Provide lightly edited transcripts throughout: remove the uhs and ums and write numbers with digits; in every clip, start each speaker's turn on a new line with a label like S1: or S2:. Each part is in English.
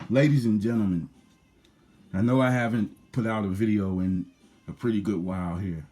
S1: Ladies and gentlemen, I know I haven't put out a video in a pretty good while here.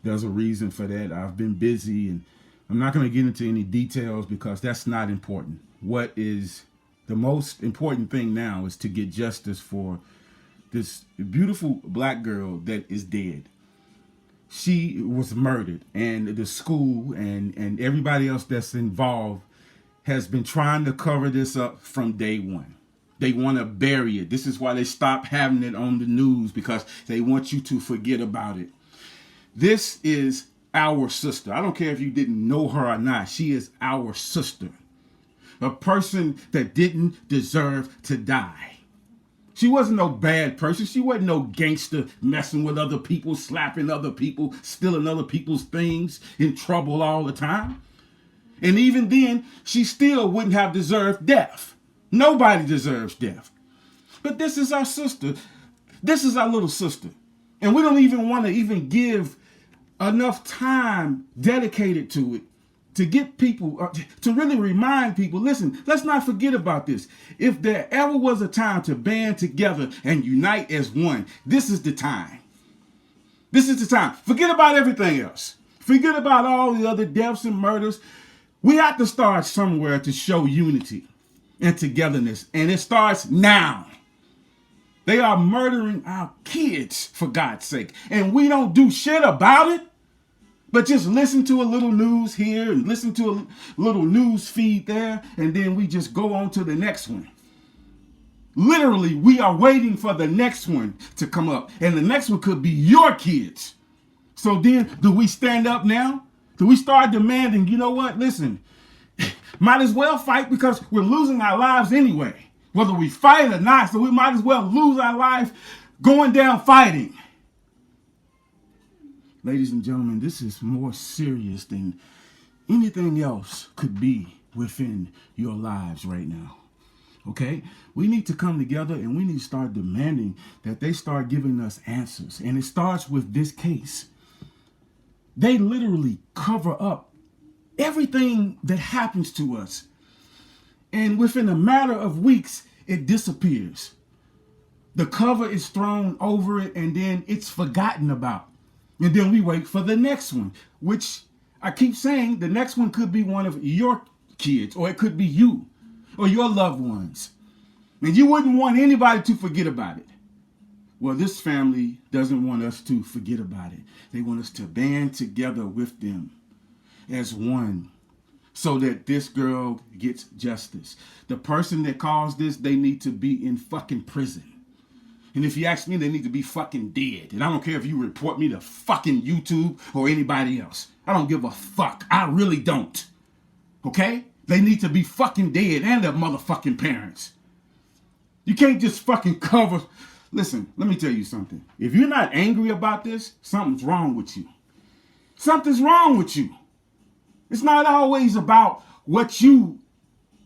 S1: There's a reason for that. I've been busy and I'm not going to get into any details because that's not important. What is the most important thing now is to get justice for this beautiful black girl that is dead. She was murdered, and the school and everybody else that's involved has been trying to cover this up from day one. They want to bury it. This is why they stopped having it on the news, because they want you to forget about it. This is our sister. I don't care if you didn't know her or not. She is our sister. A person that didn't deserve to die. She wasn't no bad person. She wasn't no gangster messing with other people, slapping other people, stealing other people's things, in trouble all the time. And even then, she still wouldn't have deserved death. Nobody deserves death. But this is our sister. This is our little sister. And we don't even want to even give enough time dedicated to it to get people, to really remind people, listen, let's not forget about this. If there ever was a time to band together and unite as one, this is the time. This is the time. Forget about everything else. Forget about all the other deaths and murders. We have to start somewhere to show unity and togetherness. And it starts now. They are murdering our kids, for God's sake. And we don't do shit about it. But just listen to a little news here and listen to a little news feed there. And then we just go on to the next one. Literally, we are waiting for the next one to come up. And the next one could be your kids. So then, do we stand up now? Do we start demanding, you know what, listen, might as well fight because we're losing our lives anyway. Whether we fight or not, so we might as well lose our life going down fighting. Ladies and gentlemen, this is more serious than anything else could be within your lives right now. Okay? We need to come together and we need to start demanding that they start giving us answers. And it starts with this case. They literally cover up everything that happens to us. And within a matter of weeks, it disappears. The cover is thrown over it and then it's forgotten about. And then we wait for the next one, which I keep saying the next one could be one of your kids, or it could be you or your loved ones. And you wouldn't want anybody to forget about it. Well, this family doesn't want us to forget about it. They want us to band together with them as one so that this girl gets justice. The person that caused this, they need to be in fucking prison. And if you ask me, they need to be fucking dead. And I don't care if you report me to fucking YouTube or anybody else. I don't give a fuck. I really don't. Okay? They need to be fucking dead, and their motherfucking parents. You can't just fucking cover. Listen, let me tell you something. If you're not angry about this, something's wrong with you. Something's wrong with you. It's not always about what you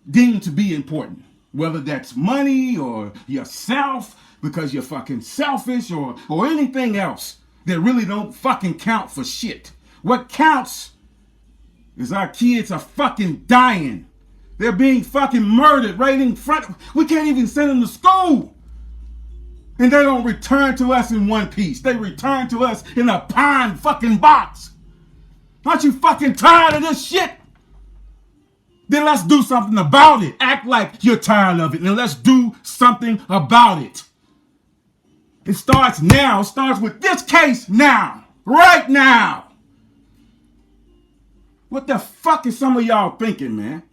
S1: deem to be important. Whether that's money or yourself, because you're fucking selfish, or anything else that really don't fucking count for shit. What counts is our kids are fucking dying. They're being fucking murdered right in front of, we can't even send them to school. And they don't return to us in one piece. They return to us in a pine fucking box. Aren't you fucking tired of this shit? Then let's do something about it. Act like you're tired of it, and let's do something about it. It starts now. It starts with this case now. Right now. What the fuck is some of y'all thinking, man?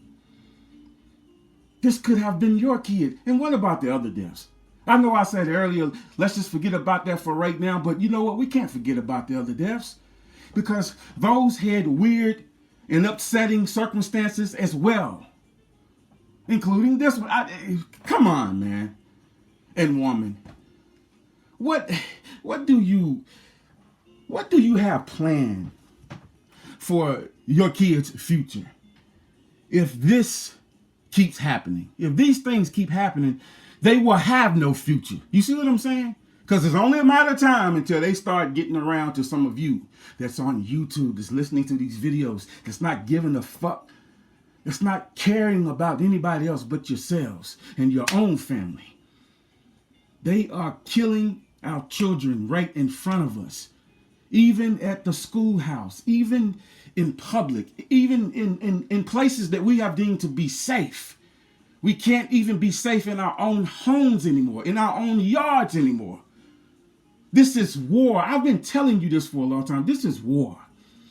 S1: This could have been your kid. And what about the other deaths? I know I said earlier, let's just forget about that for right now. But you know what? We can't forget about the other deaths. Because those had weird and upsetting circumstances as well. Including this one. Come on, man. And woman. What do you have planned for your kids' future? If this keeps happening, if these things keep happening, they will have no future. You see what I'm saying? Because it's only a matter of time until they start getting around to some of you that's on YouTube, that's listening to these videos, that's not giving a fuck It's not caring about anybody else but yourselves and your own family. They are killing our children right in front of us, even at the schoolhouse, even in public, even in places that we have deemed to be safe. We can't even be safe in our own homes anymore, in our own yards anymore. This is war. I've been telling you this for a long time. This is war.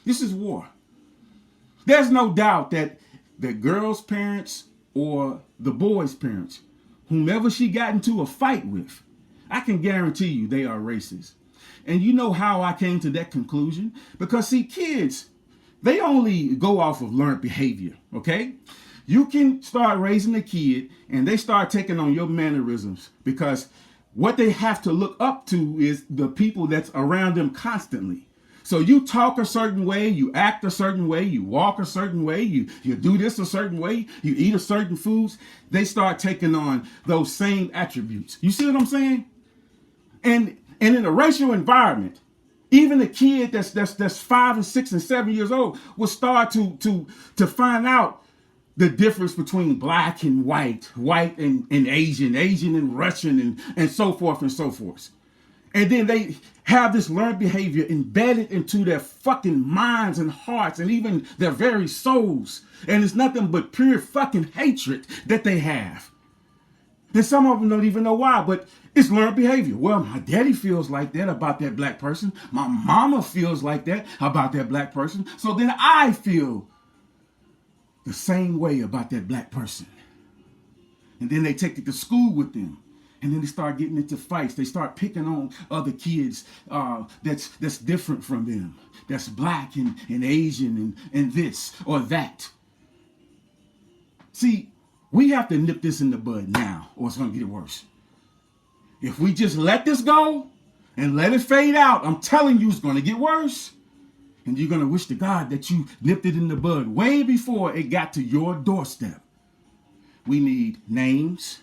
S1: This is war. There's no doubt that the girl's parents or the boy's parents, whomever she got into a fight with, I can guarantee you they are racist. And you know how I came to that conclusion? Because see, kids, they only go off of learned behavior, okay? You can start raising a kid and they start taking on your mannerisms because what they have to look up to is the people that's around them constantly. So you talk a certain way, you act a certain way, you walk a certain way, you do this a certain way, you eat a certain foods. They start taking on those same attributes. You see what I'm saying? And in a racial environment, even a kid that's 5 and 6 and 7 years old will start to find out the difference between black and white, white and Asian, Asian and Russian, and so forth and so forth. And then they have this learned behavior embedded into their fucking minds and hearts and even their very souls. And it's nothing but pure fucking hatred that they have. And some of them don't even know why, but it's learned behavior. Well, my daddy feels like that about that black person. My mama feels like that about that black person. So then I feel the same way about that black person. And then they take it to school with them. And then they start getting into fights. They start picking on other kids that's different from them. That's black and Asian and this or that. See, we have to nip this in the bud now or it's going to get worse. If we just let this go and let it fade out, I'm telling you it's going to get worse. And you're going to wish to God that you nipped it in the bud way before it got to your doorstep. We need names.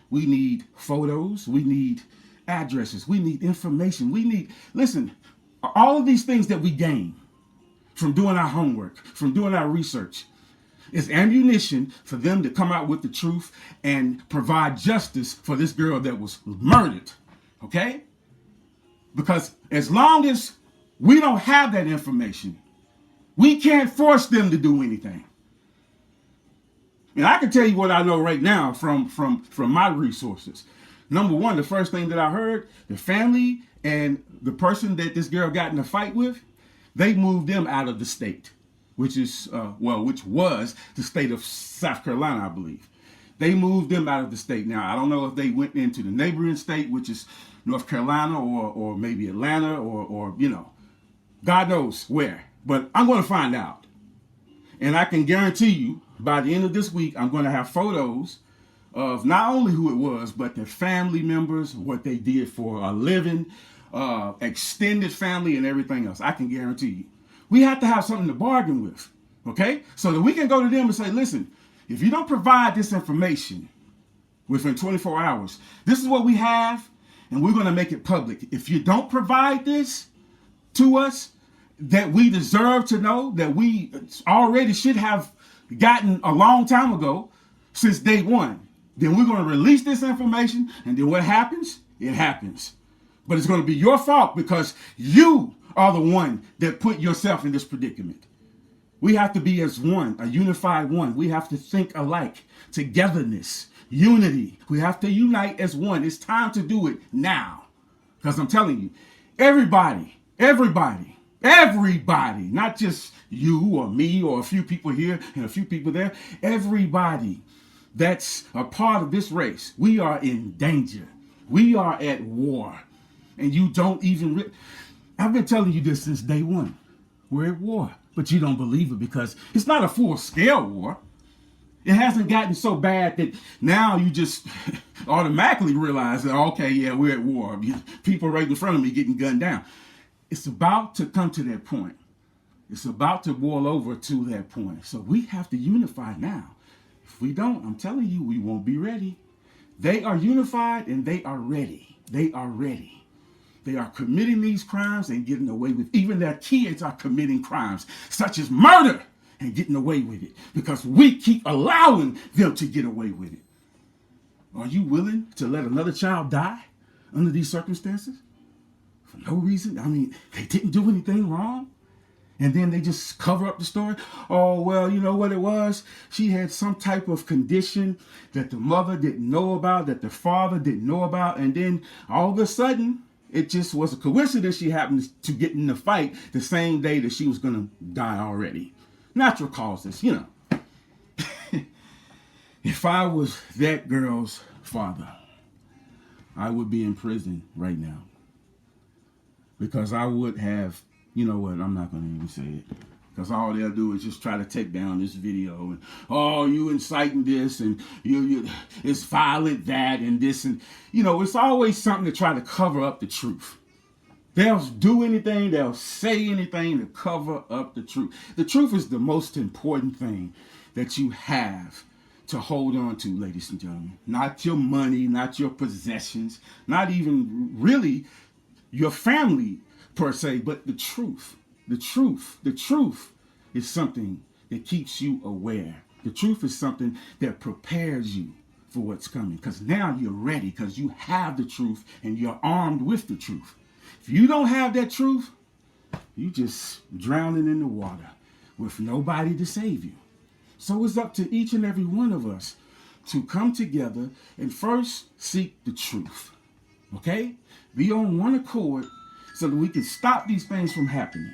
S1: We need photos. We need addresses. We need information. We need, listen, all of these things that we gain from doing our homework, from doing our research, is ammunition for them to come out with the truth and provide justice for this girl that was murdered. Okay? Because as long as we don't have that information, we can't force them to do anything. And I can tell you what I know right now from my resources. Number one, the first thing that I heard, the family and the person that this girl got in a fight with, they moved them out of the state, which was the state of South Carolina, I believe. They moved them out of the state. Now, I don't know if they went into the neighboring state, which is North Carolina or maybe Atlanta or God knows where. But I'm going to find out. And I can guarantee you, by the end of this week, I'm going to have photos of not only who it was, but their family members, what they did for a living, extended family, and everything else. I can guarantee you. We have to have something to bargain with, okay? So that we can go to them and say, listen, if you don't provide this information within 24 hours, this is what we have, and we're going to make it public. If you don't provide this to us, that we deserve to know, that we already should have gotten a long time ago, since day one, then we're going to release this information, and then what happens? It happens. But it's going to be your fault because you are the one that put yourself in this predicament. We have to be as one, a unified one. We have to think alike. Togetherness, unity. We have to unite as one. It's time to do it now. Because I'm telling you, everybody, not just you or me or a few people here and a few people there, everybody that's a part of this race, we are in danger. We are at war. And you don't even... I've been telling you this since day one. We're at war. But you don't believe it because it's not a full-scale war. It hasn't gotten so bad that now you just automatically realize that, okay, yeah, we're at war. People right in front of me getting gunned down. It's about to come to that point. It's about to boil over to that point. So we have to unify now. If we don't, I'm telling you, we won't be ready. They are unified and they are ready. They are ready. They are committing these crimes and getting away with. Even their kids are committing crimes such as murder and getting away with it because we keep allowing them to get away with it. Are you willing to let another child die under these circumstances? For no reason? I mean, they didn't do anything wrong. And then they just cover up the story. Oh, well, you know what it was? She had some type of condition that the mother didn't know about, that the father didn't know about. And then all of a sudden, it just was a coincidence she happened to get in the fight the same day that she was going to die already. Natural causes, you know. If I was that girl's father, I would be in prison right now. Because I would have, you know what, I'm not going to even say it. Because all they'll do is just try to take down this video. And, oh, you inciting this, and you it's violent that, and this. And, you know, it's always something to try to cover up the truth. They'll do anything, they'll say anything to cover up the truth. The truth is the most important thing that you have to hold on to, ladies and gentlemen. Not your money, not your possessions, not even really your family per se, but the truth. The truth is something that keeps you aware. The truth is something that prepares you for what's coming. Because now you're ready, because you have the truth and you're armed with the truth. If you don't have that truth, you just drowning in the water with nobody to save you. So it's up to each and every one of us to come together and first seek the truth. Okay? Be on one accord so that we can stop these things from happening.